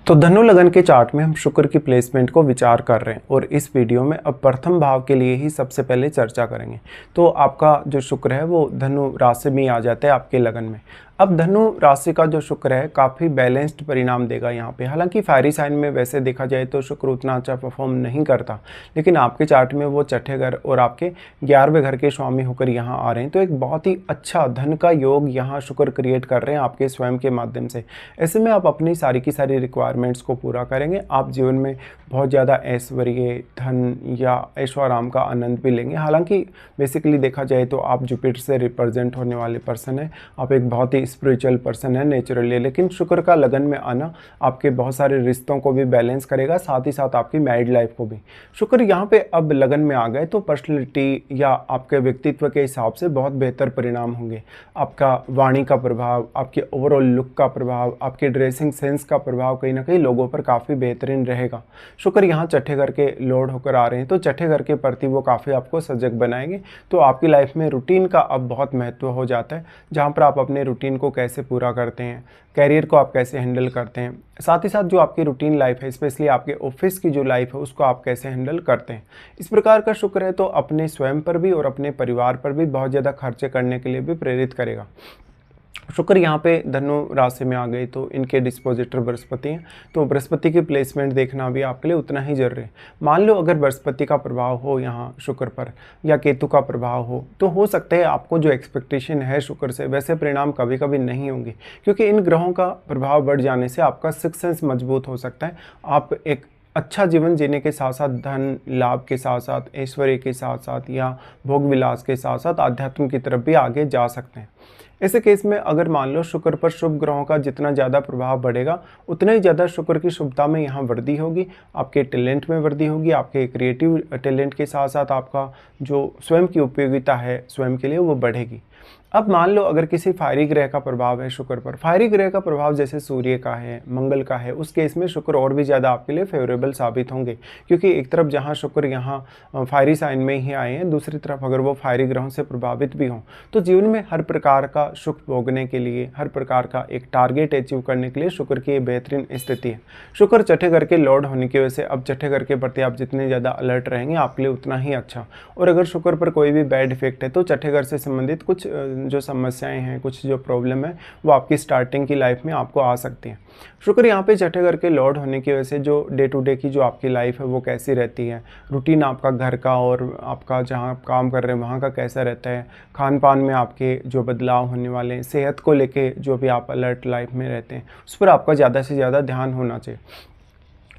तो धनु लगन के चार्ट में हम शुक्र की प्लेसमेंट को विचार कर रहे हैं और इस वीडियो में अब प्रथम भाव के लिए ही सबसे पहले चर्चा करेंगे। तो आपका जो शुक्र है वो धनु राशि में आ जाता है आपके लगन में। अब धनु राशि का जो शुक्र है काफ़ी बैलेंस्ड परिणाम देगा यहाँ पे। हालांकि फायरी साइन में वैसे देखा जाए तो शुक्र उतना अच्छा परफॉर्म नहीं करता, लेकिन आपके चार्ट में वो छठे घर और आपके 11वें घर के स्वामी होकर यहाँ आ रहे हैं। तो एक बहुत ही अच्छा धन का योग यहाँ शुक्र क्रिएट कर रहे हैं आपके स्वयं के माध्यम से। ऐसे में आप अपनी सारी की सारी रिक्वायरमेंट्स को पूरा करेंगे। आप जीवन में बहुत ज़्यादा ऐश्वर्य, धन या ऐशोआराम का आनंद भी लेंगे। हालांकि बेसिकली देखा जाए तो आप जुपिटर से रिप्रेजेंट होने वाले पर्सन हैं, आप एक बहुत ही स्पिरिचुअल पर्सन है नेचुरली, लेकिन शुक्र का लगन में आना आपके बहुत सारे रिश्तों को भी बैलेंस करेगा, साथ ही साथ आपकी मैरिड लाइफ को भी। शुक्र यहाँ पे अब लगन में आ गए तो पर्सनैलिटी या आपके व्यक्तित्व के हिसाब से बहुत बेहतर परिणाम होंगे। आपका वाणी का प्रभाव, आपके ओवरऑल लुक का प्रभाव, आपके ड्रेसिंग सेंस का प्रभाव कहीं ना कहीं लोगों पर काफ़ी बेहतरीन रहेगा। शुक्र यहाँ छठे घर के लॉर्ड होकर आ रहे हैं तो छठे घर के प्रति वो काफ़ी आपको सजग बनाएंगे। तो आपकी लाइफ में रूटीन का अब बहुत महत्व हो जाता है, जहाँ पर आप अपने रूटीन को कैसे पूरा करते हैं, कैरियर को आप कैसे हैंडल करते हैं, साथ ही साथ जो आपकी रूटीन लाइफ है, स्पेशली आपके ऑफिस की जो लाइफ है उसको आप कैसे हैंडल करते हैं। इस प्रकार का शुक्र है तो अपने स्वयं पर भी और अपने परिवार पर भी बहुत ज़्यादा खर्चे करने के लिए भी प्रेरित करेगा। शुक्र यहाँ पे धनु राशि में आ गई तो इनके डिस्पोजिटर बृहस्पति हैं, तो बृहस्पति की प्लेसमेंट देखना भी आपके लिए उतना ही जरूरी है। मान लो अगर बृहस्पति का प्रभाव हो यहाँ शुक्र पर या केतु का प्रभाव हो तो हो सकता है आपको जो एक्सपेक्टेशन है शुक्र से वैसे परिणाम कभी कभी नहीं होंगे, क्योंकि इन ग्रहों का प्रभाव बढ़ जाने से आपका सिक्स्थ सेंस मजबूत हो सकता है। आप एक अच्छा जीवन जीने के साथ साथ धन लाभ के साथ साथ ऐश्वर्य के साथ साथ या भोग विलास के साथ साथ आध्यात्म की तरफ भी आगे जा सकते हैं। ऐसे केस में अगर मान लो शुक्र पर शुभ ग्रहों का जितना ज़्यादा प्रभाव बढ़ेगा उतना ही ज़्यादा शुक्र की शुभता में यहाँ वृद्धि होगी, आपके टैलेंट में वृद्धि होगी, आपके क्रिएटिव टैलेंट के साथ साथ आपका जो स्वयं की उपयोगिता है स्वयं के लिए वो बढ़ेगी। अब मान लो अगर किसी फायरी ग्रह का प्रभाव है शुक्र पर, फायरी ग्रह का प्रभाव जैसे सूर्य का है, मंगल का है, उस केस में शुक्र और भी ज़्यादा आपके लिए फेवरेबल साबित होंगे, क्योंकि एक तरफ जहाँ शुक्र यहाँ फायरी साइन में ही आए हैं, दूसरी तरफ अगर वो फायरी ग्रहों से प्रभावित भी हों तो जीवन में हर प्रकार का सुख भोगने के लिए, हर प्रकार का एक टारगेट अचीव करने के लिए शुक्र की बेहतरीन स्थिति है। शुक्र छठे घर के लॉर्ड होने की वजह से अब छठे घर के प्रति आप जितने ज़्यादा अलर्ट रहेंगे आपके लिए उतना ही अच्छा। और अगर शुक्र पर कोई भी बैड इफेक्ट है तो छठे घर से संबंधित कुछ जो समस्याएं हैं, कुछ जो प्रॉब्लम है वो आपकी स्टार्टिंग की लाइफ में आपको आ सकती हैं। शुक्र यहाँ पे छठे घर के लॉर्ड होने की वजह से जो डे टू डे की जो आपकी लाइफ है वो कैसी रहती है, रूटीन आपका घर का और आपका जहाँ आप काम कर रहे हैं वहाँ का कैसा रहता है, खान पान में आपके जो बदलाव होने वाले हैं, सेहत को लेके जो भी आप अलर्ट लाइफ में रहते हैं उस पर आपका ज़्यादा से ज़्यादा ध्यान होना चाहिए।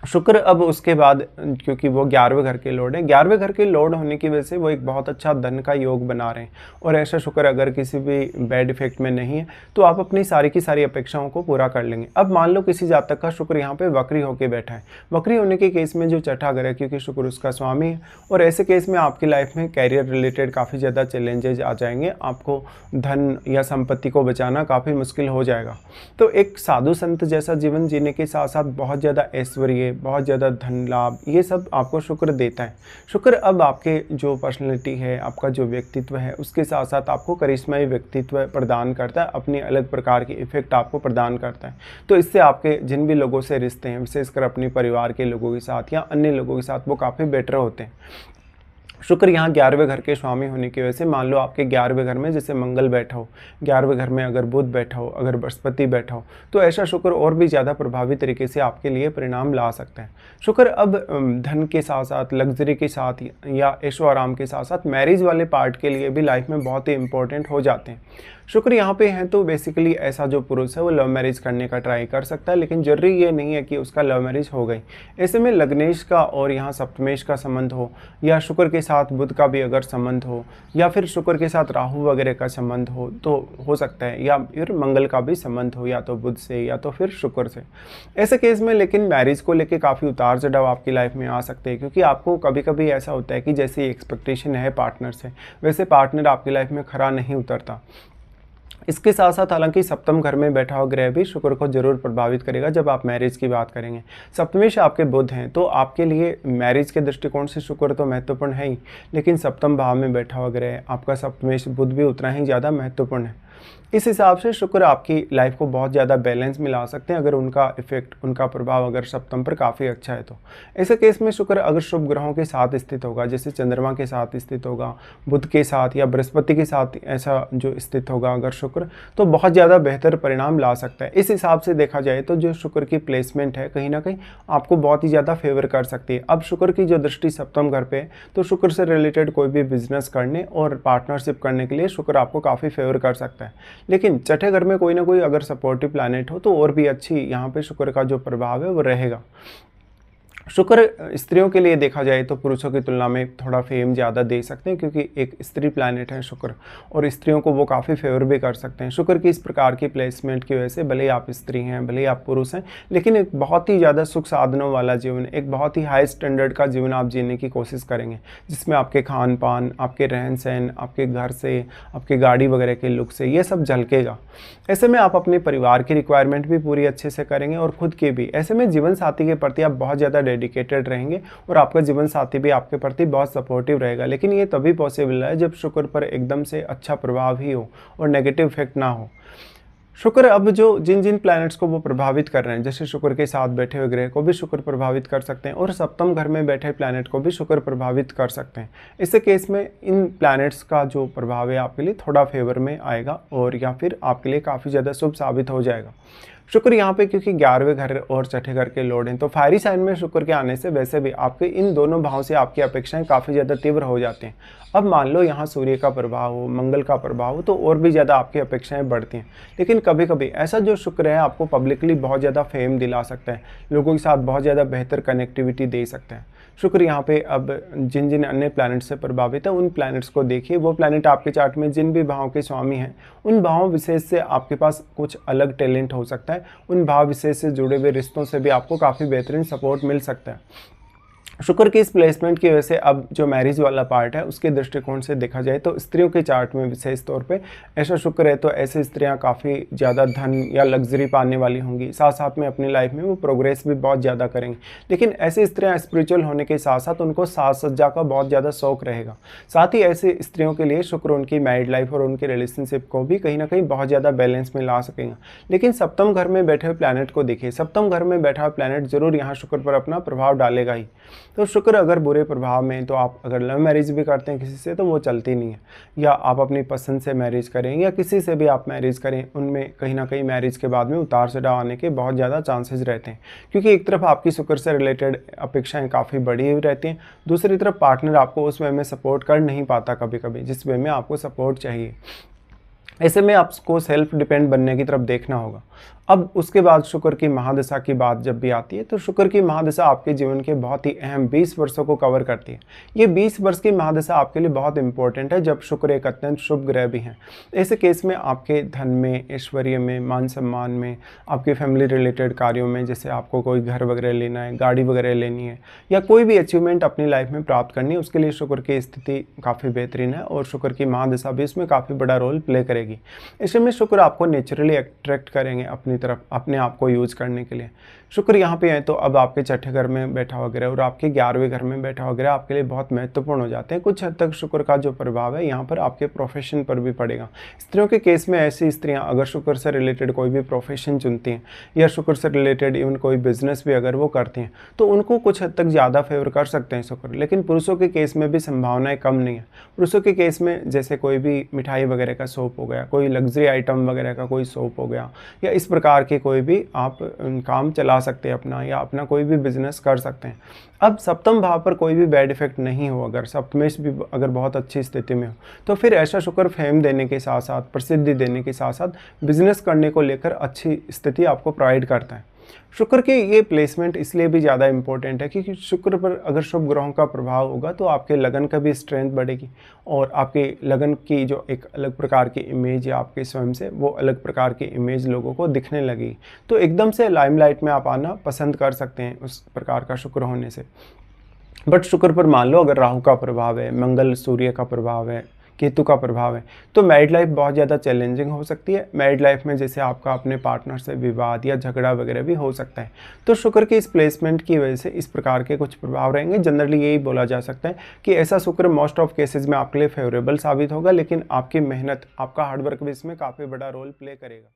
शुक्र अब उसके बाद क्योंकि वो 11वें घर के लॉर्ड हैं, 11वें घर के लॉर्ड होने की वजह से वो एक बहुत अच्छा धन का योग बना रहे हैं। और ऐसा शुक्र अगर किसी भी बैड इफेक्ट में नहीं है तो आप अपनी सारी की सारी अपेक्षाओं को पूरा कर लेंगे। अब मान लो किसी जातक का शुक्र यहाँ पे वक्री होकर बैठा है, वक्री होने के केस में जो छठा घर है क्योंकि शुक्र उसका स्वामी है, और ऐसे केस में आपकी लाइफ में कैरियर रिलेटेड काफ़ी ज़्यादा चैलेंजेज आ जाएंगे, आपको धन या संपत्ति को बचाना काफ़ी मुश्किल हो जाएगा। तो एक साधु संत जैसा जीवन जीने के साथ साथ बहुत ज़्यादा ऐश्वर्य, बहुत ज़्यादा धन लाभ, ये सब आपको शुक्र देता है। शुक्र अब आपके जो पर्सनैलिटी है, आपका जो व्यक्तित्व है उसके साथ साथ आपको करिश्माई व्यक्तित्व प्रदान करता है, अपनी अलग प्रकार की इफेक्ट आपको प्रदान करता है। तो इससे आपके जिन भी लोगों से रिश्ते हैं, विशेषकर अपने परिवार के लोगों के साथ या अन्य लोगों के साथ, वो काफ़ी बेटर होते हैं। शुक्र यहाँ 11वें घर के स्वामी होने की वजह से मान लो आपके 11वें घर में जैसे मंगल बैठा हो, 11वें घर में अगर बुध बैठा हो, अगर बृहस्पति बैठा हो, तो ऐसा शुक्र और भी ज़्यादा प्रभावी तरीके से आपके लिए परिणाम ला सकता है। शुक्र अब धन के साथ साथ, लग्जरी के साथ या ऐशो आराम के साथ साथ मैरिज वाले पार्ट के लिए भी लाइफ में बहुत ही इंपॉर्टेंट हो जाते हैं। शुक्र यहाँ पे हैं तो बेसिकली ऐसा जो पुरुष है वो लव मैरिज करने का ट्राई कर सकता है, लेकिन जरूरी ये नहीं है कि उसका लव मैरिज हो गई। ऐसे में लग्नेश का और यहाँ सप्तमेश का संबंध हो, या शुक्र के साथ बुध का भी अगर संबंध हो, या फिर शुक्र के साथ राहु वगैरह का संबंध हो तो हो सकता है, या फिर मंगल का भी संबंध हो, या तो बुध से या तो फिर शुक्र से। ऐसे केस में लेकिन मैरिज को लेकर काफ़ी उतार चढ़ाव आपकी लाइफ में आ सकते हैं, क्योंकि आपको कभी कभी ऐसा होता है कि जैसी एक्सपेक्टेशन है पार्टनर से वैसे पार्टनर आपकी लाइफ में खरा नहीं उतरता। इसके साथ साथ हालांकि सप्तम घर में बैठा हुआ ग्रह भी शुक्र को जरूर प्रभावित करेगा जब आप मैरिज की बात करेंगे। सप्तमेश आपके बुध हैं तो आपके लिए मैरिज के दृष्टिकोण से शुक्र तो महत्वपूर्ण है ही, लेकिन सप्तम भाव में बैठा हुआ ग्रह आपका सप्तमेश बुध भी उतना ही ज़्यादा महत्वपूर्ण है। इस हिसाब से शुक्र आपकी लाइफ को बहुत ज़्यादा बैलेंस में ला सकते हैं अगर उनका इफेक्ट, उनका प्रभाव अगर सप्तम पर काफ़ी अच्छा है तो। ऐसे केस में शुक्र अगर शुभ ग्रहों के साथ स्थित होगा, जैसे चंद्रमा के साथ स्थित होगा, बुध के साथ या बृहस्पति के साथ ऐसा जो स्थित होगा अगर शुक्र, तो बहुत ज़्यादा बेहतर परिणाम ला सकता है। इस हिसाब से देखा जाए तो जो शुक्र की प्लेसमेंट है कहीं ना कहीं आपको बहुत ही ज़्यादा फेवर कर सकती है। अब शुक्र की जो दृष्टि सप्तम घर पे है तो शुक्र से रिलेटेड कोई भी बिजनेस करने और पार्टनरशिप करने के लिए शुक्र आपको काफ़ी फेवर कर सकता है। लेकिन छठे घर में कोई ना कोई अगर सपोर्टिव प्लैनेट हो तो और भी अच्छी यहाँ पे शुक्र का जो प्रभाव है वो रहेगा। शुक्र स्त्रियों के लिए देखा जाए तो पुरुषों की तुलना में थोड़ा फेम ज़्यादा दे सकते हैं, क्योंकि एक स्त्री प्लैनेट है शुक्र, और स्त्रियों को वो काफ़ी फेवर भी कर सकते हैं। शुक्र की इस प्रकार की प्लेसमेंट की वजह से भले ही आप स्त्री हैं, भले ही आप पुरुष हैं, लेकिन एक बहुत ही ज़्यादा सुख साधनों वाला जीवन, एक बहुत ही हाई स्टैंडर्ड का जीवन आप जीने की कोशिश करेंगे, जिसमें आपके खान पान, आपके रहन सहन, आपके घर से, आपके गाड़ी वगैरह के लुक से ये सब झलकेगा। ऐसे में आप अपने परिवार की रिक्वायरमेंट भी पूरी अच्छे से करेंगे और खुद की भी। ऐसे में जीवन साथी के प्रति आप बहुत ज़्यादा डेडिकेटेड रहेंगे और आपका जीवन साथी भी आपके प्रति बहुत सपोर्टिव रहेगा। लेकिन ये तभी पॉसिबल है जब शुक्र पर एकदम से अच्छा प्रभाव ही हो और नेगेटिव इफेक्ट ना हो। शुक्र अब जो जिन जिन प्लैनेट्स को वो प्रभावित कर रहे हैं, जैसे शुक्र के साथ बैठे हुए ग्रह को भी शुक्र प्रभावित कर सकते हैं और सप्तम घर में बैठे प्लैनेट को भी शुक्र प्रभावित कर सकते हैं। इस केस में इन प्लैनेट्स का जो प्रभाव है आपके लिए थोड़ा फेवर में आएगा और या फिर आपके लिए काफ़ी ज़्यादा शुभ साबित हो जाएगा। शुक्र यहाँ पे क्योंकि 11वें घर और छठे घर के लॉर्ड हैं, तो फायरी साइन में शुक्र के आने से वैसे भी आपके इन दोनों भावों से आपकी अपेक्षाएं काफ़ी ज़्यादा तीव्र हो जाती हैं। अब मान लो यहाँ सूर्य का प्रभाव हो, मंगल का प्रभाव हो, तो और भी ज़्यादा आपकी अपेक्षाएं बढ़ती हैं। लेकिन कभी कभी ऐसा जो शुक्र है आपको पब्लिकली बहुत ज़्यादा फेम दिला सकता है, लोगों के साथ बहुत ज़्यादा बेहतर कनेक्टिविटी दे सकता है। शुक्र यहाँ पे अब जिन जिन अन्य प्लैनेट से प्रभावित है उन प्लैनेट्स को देखिए, वो प्लैनेट आपके चार्ट में जिन भी भावों के स्वामी हैं उन भाव विशेष से आपके पास कुछ अलग टैलेंट हो सकता है, उन भाव विशेष से जुड़े हुए रिश्तों से भी आपको काफ़ी बेहतरीन सपोर्ट मिल सकता है। शुक्र की इस प्लेसमेंट की वजह से अब जो मैरिज वाला पार्ट है उसके दृष्टिकोण से देखा जाए तो स्त्रियों के चार्ट में विशेष तौर पे ऐसा शुक्र है तो ऐसी स्त्रियां काफ़ी ज़्यादा धन या लग्जरी पाने वाली होंगी, साथ साथ में अपनी लाइफ में वो प्रोग्रेस भी बहुत ज़्यादा करेंगी। लेकिन ऐसी स्त्रियां स्पिरिचुअल होने के साथ साथ उनको साज सज्जा का बहुत ज़्यादा शौक रहेगा। साथ ही ऐसी स्त्रियों के लिए शुक्र उनकी मैरिड लाइफ और उनकी रिलेशनशिप को भी कहीं ना कहीं बहुत ज़्यादा बैलेंस में ला सकेगा। लेकिन सप्तम घर में बैठे हुए प्लैनेट को देखिए, सप्तम घर में बैठा हुआ प्लैनेट जरूर यहाँ शुक्र पर अपना प्रभाव डालेगा ही। तो शुक्र अगर बुरे प्रभाव में, तो आप अगर लव मैरिज भी करते हैं किसी से तो वो चलती नहीं है, या आप अपनी पसंद से मैरिज करें या किसी से भी आप मैरिज करें, उनमें कहीं ना कहीं मैरिज के बाद में उतार चढ़ाव आने के बहुत ज़्यादा चांसेस रहते हैं। क्योंकि एक तरफ आपकी शुक्र से रिलेटेड अपेक्षाएं काफ़ी बड़ी हुई रहती हैं, दूसरी तरफ पार्टनर आपको उस वे में सपोर्ट कर नहीं पाता कभी कभी जिस वे में आपको सपोर्ट चाहिए। ऐसे में आपको सेल्फ डिपेंड बनने की तरफ देखना होगा। अब उसके बाद शुक्र की महादशा की बात जब भी आती है तो शुक्र की महादशा आपके जीवन के बहुत ही अहम 20 वर्षों को कवर करती है। ये 20 वर्ष की महादशा आपके लिए बहुत इंपॉर्टेंट है, जब शुक्र एक अत्यंत शुभ ग्रह भी हैं। ऐसे केस में आपके धन में, ऐश्वर्य में, मान सम्मान में, आपके फैमिली रिलेटेड कार्यों में, जैसे आपको कोई घर वगैरह लेना है, गाड़ी वगैरह लेनी है, या कोई भी अचीवमेंट अपनी लाइफ में प्राप्त करनी है, उसके लिए शुक्र की स्थिति काफ़ी बेहतरीन है और शुक्र की महादशा भी इसमें काफ़ी बड़ा रोल प्ले करेगी। ऐसे में शुक्र आपको नेचुरली अट्रैक्ट करेंगे अपनी तरफ, अपने आप को यूज करने के लिए। शुक्र यहाँ पे है तो अब आपके छठे घर में बैठा वगैरह और आपके 11वें घर में बैठा वगैरह आपके लिए बहुत महत्वपूर्ण हो जाते हैं। कुछ हद तक शुक्र का जो प्रभाव है यहाँ पर आपके प्रोफेशन पर भी पड़ेगा। स्त्रियों के केस में ऐसी स्त्रियाँ अगर शुक्र से रिलेटेड कोई भी प्रोफेशन चुनती हैं या शुक्र से रिलेटेड इवन कोई बिजनेस भी अगर वो करती हैं तो उनको कुछ हद तक ज़्यादा फेवर कर सकते हैं शुक्र। लेकिन पुरुषों के केस में भी संभावनाएं कम नहीं है। पुरुषों के केस में जैसे कोई भी मिठाई वगैरह का शॉप हो गया, कोई लग्जरी आइटम वगैरह का कोई शॉप हो गया, या इस प्रकार के कोई भी आप काम चला सकते हैं अपना, या अपना कोई भी बिजनेस कर सकते हैं। अब सप्तम भाव पर कोई भी बैड इफेक्ट नहीं हो, अगर सप्तमेश भी अगर बहुत अच्छी स्थिति में हो तो फिर ऐसा शुक्र फेम देने के साथ साथ, प्रसिद्धि देने के साथ साथ बिजनेस करने को लेकर अच्छी स्थिति आपको प्रोवाइड करता है। शुक्र की ये प्लेसमेंट इसलिए भी ज़्यादा इंपॉर्टेंट है क्योंकि शुक्र पर अगर शुभ ग्रहों का प्रभाव होगा तो आपके लगन का भी स्ट्रेंथ बढ़ेगी और आपके लगन की जो एक अलग प्रकार की इमेज है आपके स्वयं से, वो अलग प्रकार की इमेज लोगों को दिखने लगेगी। तो एकदम से लाइमलाइट में आप आना पसंद कर सकते हैं उस प्रकार का शुक्र होने से। बट शुक्र पर मान लो अगर राहु का प्रभाव है, मंगल सूर्य का प्रभाव है, केतु का प्रभाव है। तो मैरिड लाइफ बहुत ज़्यादा चैलेंजिंग हो सकती है। मैरिड लाइफ में जैसे आपका अपने पार्टनर से विवाद या झगड़ा वगैरह भी हो सकता है। तो शुक्र की इस प्लेसमेंट की वजह से इस प्रकार के कुछ प्रभाव रहेंगे। जनरली यही बोला जा सकता है कि ऐसा शुक्र मोस्ट ऑफ केसेस में आपके लिए फेवरेबल साबित होगा, लेकिन आपकी मेहनत, आपका हार्डवर्क भी इसमें काफ़ी बड़ा रोल प्ले करेगा।